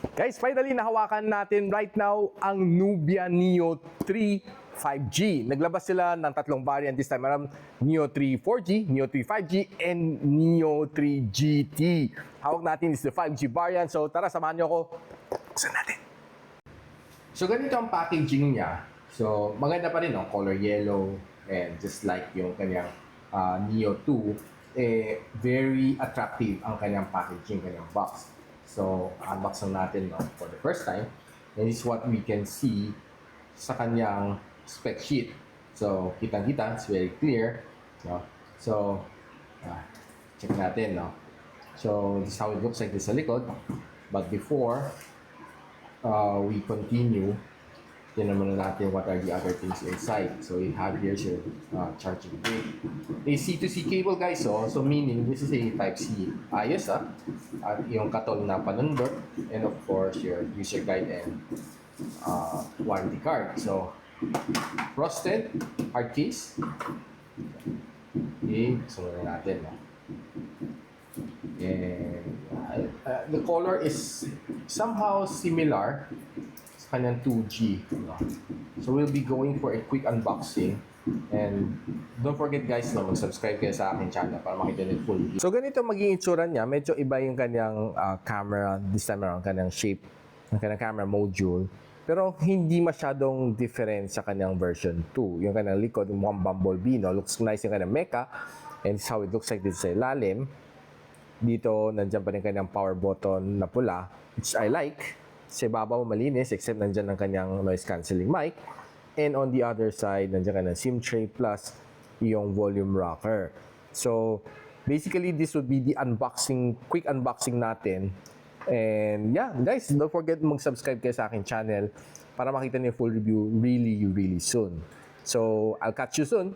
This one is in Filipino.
Guys, finally nahawakan natin right now ang Nubia Neo 3 5G. Naglabas sila ng tatlong variant this time around, Neo 3 4G, Neo 3 5G, and Neo 3 GT. Hawak natin is the 5G variant. So tara, samahan nyo ako. Buksan natin. So ganito ang packaging niya. So maganda pa rin, no? Color yellow and just like yung kanyang Neo 2, very attractive ang kanyang packaging, kanyang box. So, unbox lang natin, no, for the first time. And this is what we can see sa kanyang spec sheet. So, kitang-kita, it's very clear. No? So, check natin. No? So, this is how it looks like this sa likod. But before we continue, tignan muna natin what are the other things inside. So, we have here your charging port. A C2C cable, guys. So meaning, this is a Type-C. Ayos, at yung katol na panundot. And of course, your user guide and warranty card. So, frosted hard case. Okay, gusto muna natin. No? And the color is somehow similar sa kanyang 2G. No? So, we'll be going for a quick unboxing. And don't forget guys na mag-subscribe kayo sa aking channel para makita nyo full video. So ganito magiging itsura niya. Medyo iba yung kanyang camera this time around, kanyang shape, yung kanyang camera module. Pero hindi masyadong different sa kanyang version 2. Yung kanyang likod, yung mukhang bumblebee, no? Looks nice yung kanyang mecha. And this is how it looks like dito sa ilalim. Dito, nandiyan pa rin kanyang power button na pula, which I like. Sa ibabaw malinis, except nandiyan ang kanyang noise cancelling mic. And on the other side, nandiyan ka ng SIM tray plus yung volume rocker. So, basically, this would be the unboxing, quick unboxing natin. And yeah, guys, don't forget mag-subscribe kayo sa aking channel para makita niyo full review really soon. So, I'll catch you soon.